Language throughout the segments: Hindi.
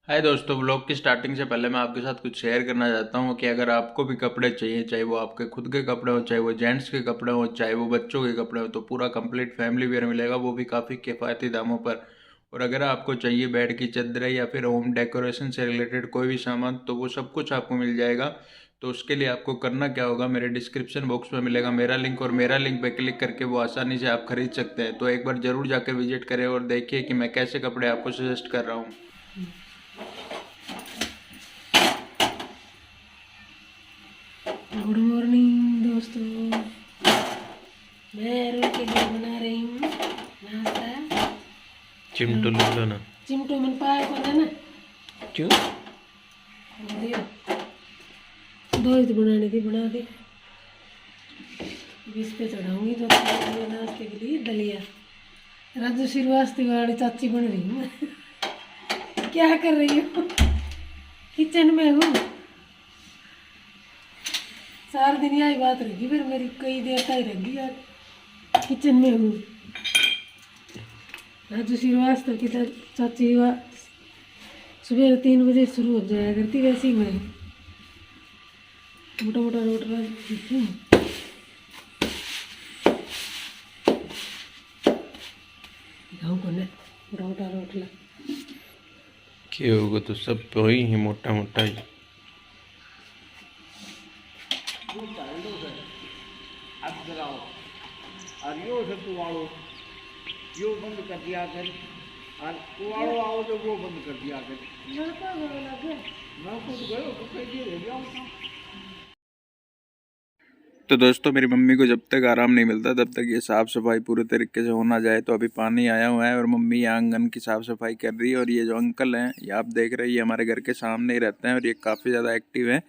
हाय दोस्तों, ब्लॉग की स्टार्टिंग से पहले मैं आपके साथ कुछ शेयर करना चाहता हूँ कि अगर आपको भी कपड़े चाहिए, चाहे वो आपके खुद के कपड़े हो, चाहे वो जेंट्स के कपड़े हो, चाहे वो बच्चों के कपड़े हो, तो पूरा कंप्लीट फैमिली वेयर मिलेगा, वो भी काफ़ी किफ़ायती दामों पर। और अगर आपको चाहिए बेड की चादरें या फिर होम डेकोरेशन से रिलेटेड कोई भी सामान, तो वो सब कुछ आपको मिल जाएगा। तो उसके लिए आपको करना क्या होगा, मेरे डिस्क्रिप्शन बॉक्स में मिलेगा मेरा लिंक, और मेरा लिंक पे क्लिक करके वो आसानी से आप खरीद सकते हैं। तो एक बार ज़रूर जाकर विजिट करें और देखिए कि मैं कैसे कपड़े आपको सजेस्ट कर रहा हूँ। गुड मॉर्निंग दोस्तों। मैं अरुण के लिए बना रही हूँ नाश्ता। चिमटू ले लो ना। चिमटो मन पाया को ना क्यों? दियो दो ही तो बनानी थी, बना दी। अब इस पे चढ़ाऊंगी तो नाश्ते के लिए दलिया। राजू श्रीवास्तव वाली चाची बन रही हूँ क्या कर रही हूँ? किचन में हूँ। 4 दिन यही बात रही, फिर मेरी कई देर तक रही यार। किचन में हूँ। राजू श्रीवास्तव की चाची सुबह 3 बजे शुरू हो जाया करती, वैसे ही मैं मोटा मोटा रोट रही। गाँव को ना मोटा मोटा रोटला क्यों होगा तो सब वही है, मोटा मोटा ही। और यो से कुवाड़ो यो बंद कर दिया कर, और कुवाड़ो आओ तो वो बंद कर दिया कर। मैं खुद गयो तो कह दिए रह गया। तो दोस्तों, मेरी मम्मी को जब तक आराम नहीं मिलता तब तक ये साफ़ सफाई पूरे तरीके से होना जाए। तो अभी पानी आया हुआ है और मम्मी यहाँ आंगन की साफ़ सफाई कर रही है। और ये जो अंकल हैं, ये आप देख रहे हैं, ये हमारे घर के सामने ही रहते हैं और ये काफ़ी ज़्यादा एक्टिव हैं।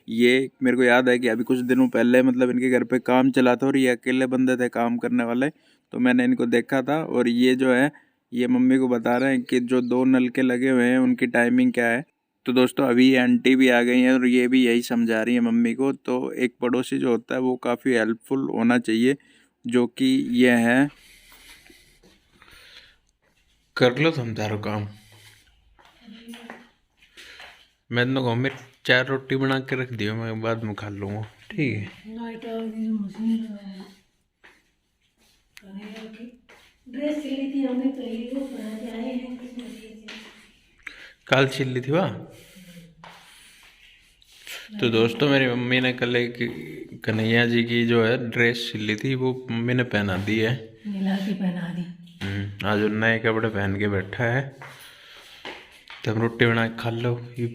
ये मेरे को याद है कि अभी कुछ दिनों पहले मतलब इनके घर पे काम चला था और ये अकेले बंदे थे काम करने वाले। तो मैंने इनको देखा था और ये जो है, ये मम्मी को बता रहे हैं कि जो 2 नलके लगे हुए हैं उनकी टाइमिंग क्या है। तो दोस्तों, अभी ये आंटी भी आ गई हैं और ये भी यही समझा रही है मम्मी को। तो एक पड़ोसी जो होता है वो काफ़ी हेल्पफुल होना चाहिए, जो कि ये है। कर लो तुम तारो काम। मैं तो कहूँ मेरी 4 रोटी बना के रख दियो, मैं बाद में खा लूँगा, ठीक है। लाइट आ गई जो मशीन ड्रेस सिली थी हमने, तो ये वो बना के आए हैं किस मशीन से। कल छिल्ली थी वाह। तो दोस्तों, मेरी मम्मी ने कल एक कन्हैया जी की जो है ड्रेस सिली थी, वो मम्मी ने पहना दी है। मिला के पहना दी। आज वो नए कपड़े पहन के बैठा है। तो हम रोटी बना के खा लो। ये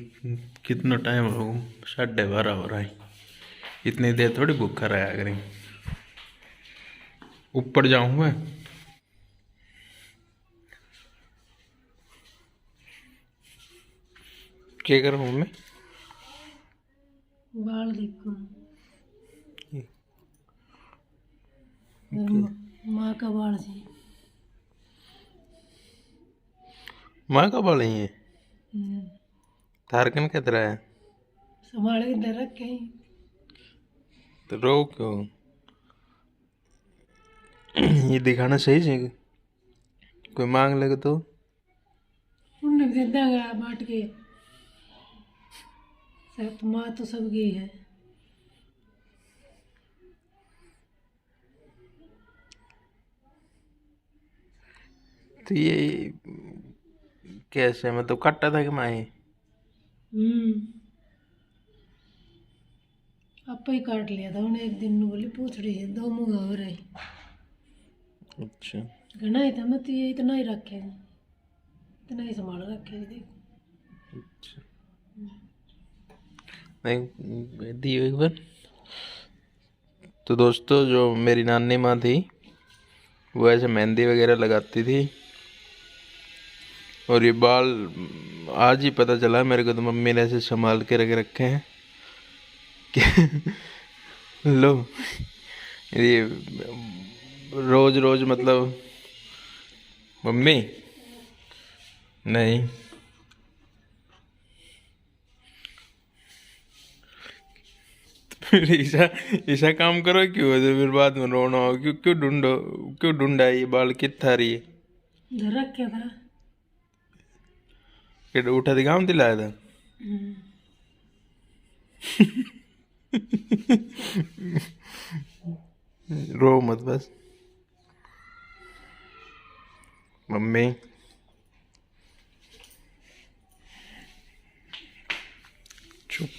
कितना टाइम हो, 12:30 हो रहा है। इतनी देर थोड़ी भूखा रहा करें। ऊपर जाऊँ मैं? क्या करूँ मैं? बाल देखो, माँ का बाल से। माँ का बाल ही है? हम्म, तारकन किधर तरह है? संभाल के इधर रखे हैं। तो रो क्यों? ये दिखाना सही है। कोई मांग लेगा तो उन्हें दे देंगे बांट के। सब माँ तो सबकी है। तो ये कैसे, मतलब काटा था कि माए? आपा ही काट लिया था उन्हें एक दिन। बोली पूछ रही है 2 मुँह हो रहे। अच्छा। घना ही था, मत ये इतना ही रखे, इतना ही संभाल रखे देखो। अच्छा, नहीं दियो एक बार। तो दोस्तों, जो मेरी नानी माँ थी वो ऐसे मेहंदी वगैरह लगाती थी। और ये बाल आज ही पता चला मेरे को, तो मम्मी ने ऐसे संभाल के रख रखे हैं कि लो, ये रोज रोज मतलब। मम्मी नहीं, फिर ऐसा ऐसा काम करो क्यों, तो फिर बाद में रोना हो। क्यों क्यों ढूंढो, क्यों ढूंढा ये बाल कितना रही है? इधर रखे था। कि उठा दिखाऊं दिलाया था। रो मत बस। मम्मी चुप।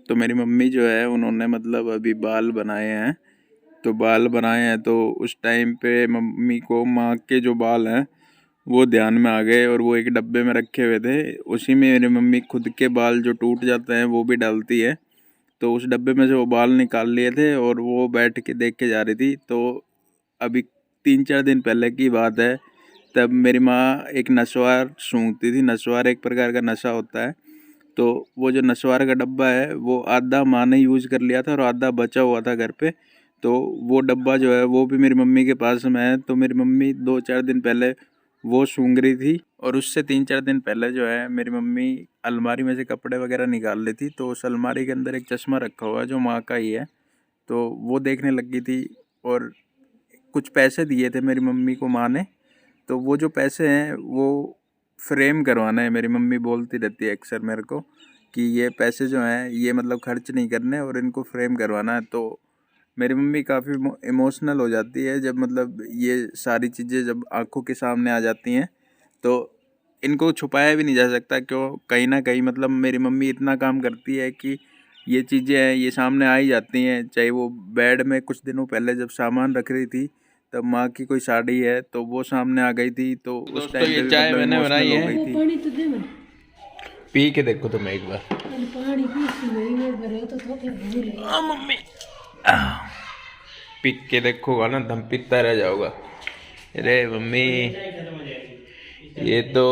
तो मेरी मम्मी जो है उन्होंने मतलब अभी बाल बनाए हैं, तो बाल बनाए हैं तो उस टाइम पे मम्मी को माँ के जो बाल हैं वो ध्यान में आ गए और वो एक डब्बे में रखे हुए थे। उसी में मेरी मम्मी खुद के बाल जो टूट जाते हैं वो भी डालती है। तो उस डब्बे में से वो बाल निकाल लिए थे और वो बैठ के देख के जा रही थी। तो अभी 3-4 दिन पहले की बात है, तब मेरी माँ एक नसवार सूंघती थी। नसवार एक प्रकार का नशा होता है। तो वो जो नसवार का डब्बा है वो आधा माँ ने यूज़ कर लिया था और आधा बचा हुआ था घर पे। तो वो डब्बा जो है वो भी मेरी मम्मी के पास में है। तो मेरी मम्मी 2-4 दिन पहले वो सूंघ रही थी और उससे 3-4 दिन पहले जो है मेरी मम्मी अलमारी में से कपड़े वगैरह निकाल रही थी। तो उस अलमारी के अंदर एक चश्मा रखा हुआ है जो माँ का ही है। तो वो देखने लगी थी और कुछ पैसे दिए थे मेरी मम्मी को माँ ने। तो वो जो पैसे हैं वो फ्रेम करवाना है। मेरी मम्मी बोलती रहती है अक्सर मेरे को कि ये पैसे जो हैं ये मतलब खर्च नहीं करने और इनको फ्रेम करवाना है। तो मेरी मम्मी काफ़ी इमोशनल हो जाती है जब मतलब ये सारी चीज़ें जब आंखों के सामने आ जाती हैं। तो इनको छुपाया भी नहीं जा सकता, क्यों कहीं ना कहीं मतलब मेरी मम्मी इतना काम करती है कि ये चीज़ें हैं ये सामने आ ही जाती हैं। चाहे वो बेड में कुछ दिनों पहले जब सामान रख रही थी तब माँ की कोई साड़ी है तो वो सामने आ गई थी। तो उस टाइम पे भी चाय मतलब मैंने बनाई इमोशनल हो है। गई थी। पानी तो दे मैं पी के देखो तुम एक बार। पानी पी सी नहीं मैं भरे तो थोड़े भूल गए। मम्मी पी के देखोगा ना दम पीता रह जाओगा। अरे मम्मी ये तो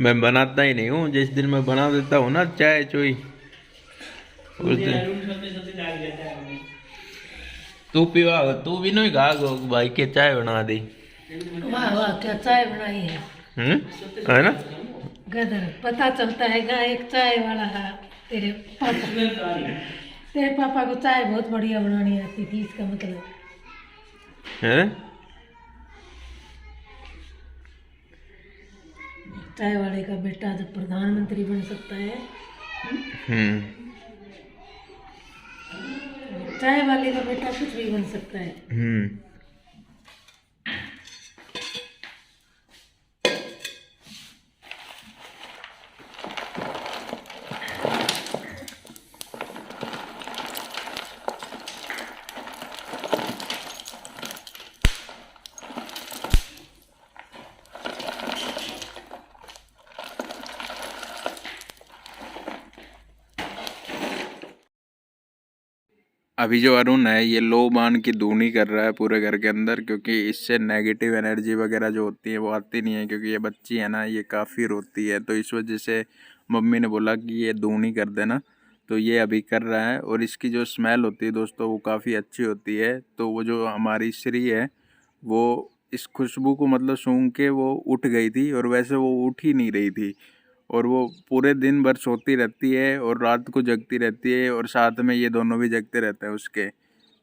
मैं बनाता ही नहीं हूँ। जिस दिन मैं बना देता हूँ ना चाय चोई उस दिन तू पीवा तू भी नहीं गा भाई के चाय बना दी। वाह वाह क्या चाय बनाई है। है ना। गदर पता चलता है गा एक चाय वाला है तेरे पापा। तेरे पापा को चाय बहुत बढ़िया बनानी आती थी, इसका मतलब है। चाय वाले का बेटा जब प्रधानमंत्री बन सकता है, चाय वाले का बेटा कुछ भी बन सकता है। अभी जो अरुण है ये लो बान की धूनी कर रहा है पूरे घर के अंदर, क्योंकि इससे नेगेटिव एनर्जी वगैरह जो होती है वो आती नहीं है। क्योंकि ये बच्ची है ना ये काफ़ी रोती है, तो इस वजह से मम्मी ने बोला कि ये धूनी कर देना। तो ये अभी कर रहा है और इसकी जो स्मेल होती है दोस्तों वो काफ़ी अच्छी होती है। तो वो जो हमारी श्री है वो इस खुशबू को मतलब सूंघ के वो उठ गई थी और वैसे वो उठ ही नहीं रही थी और वो पूरे दिन भर सोती रहती है और रात को जगती रहती है और साथ में ये दोनों भी जगते रहते हैं उसके।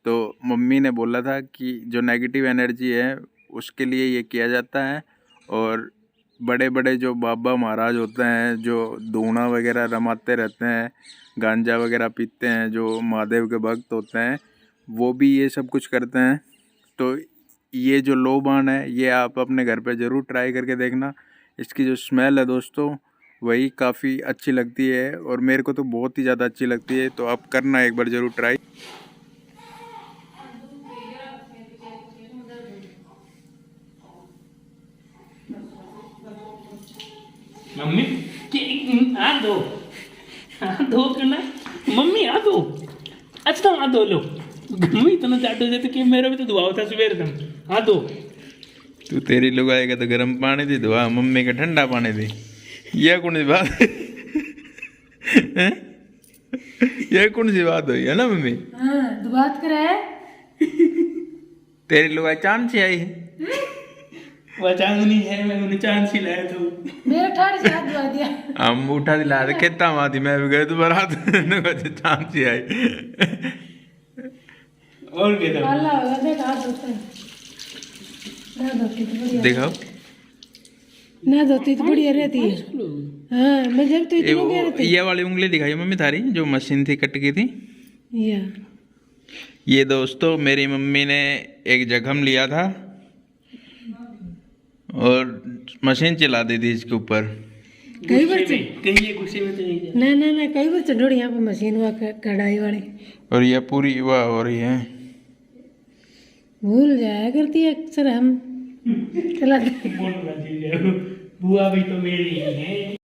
तो मम्मी ने बोला था कि जो नेगेटिव एनर्जी है उसके लिए ये किया जाता है। और बड़े बड़े जो बाबा महाराज होते हैं जो धूना वगैरह रमाते रहते हैं, गांजा वगैरह पीते हैं, जो महादेव के भक्त होते हैं वो भी ये सब कुछ करते हैं। तो ये जो लोबान है ये आप अपने घर पे ज़रूर ट्राई करके देखना। इसकी जो स्मेल है दोस्तों वही काफ़ी अच्छी लगती है और मेरे को तो बहुत ही ज़्यादा अच्छी लगती है। तो आप करना एक बार ज़रूर ट्राई। मम्मी आ दो करना मम्मी आ दो अच्छा आ दो लो मम्मी इतना चाटो जाते कि मेरा भी तो दुआ होता सवेर तुम आ दो। तू तेरी लुगाएगा तो गर्म पानी दी दुआ, मम्मी का ठंडा पानी दी। यह कौन सी बात यह कौन सी बात हुई है ना मम्मी। हाँ बात कराए तेरी लुगाई चांद से आई है। वह चांदनी है मैं उन्हें चांद सी लाया तो मेरे ठाड़ से हाथ धुआ दिया। हम उठा दिला रहे खेता माती मैं भी गए तो बारात चांद सी आई। और क्या था काला होगा देख हाथ धोते हैं। ना धोती तो बढ़िया, दिखाओ ना धोती तो बढ़िया रहती है। हाँ मैं जब तो इतनी क्या रहती ये वाली उंगली दिखाई मम्मी थारी जो मशीन थी कट की थी। या ये दोस्तों मेरी मम्मी ने एक जख्म लिया था और मशीन चला दी थी इसके ऊपर। कई बार कहीं ये गुस्से में तो नहीं जा ना ना ना कई बार चढ़ोड़ी यहाँ पे मशीन हुआ कढ़ाई वाली और ये पूरी वाह हो रही है। भूल जाया करती है अक्सर हम चला बुआ भी तो मेरी ही है।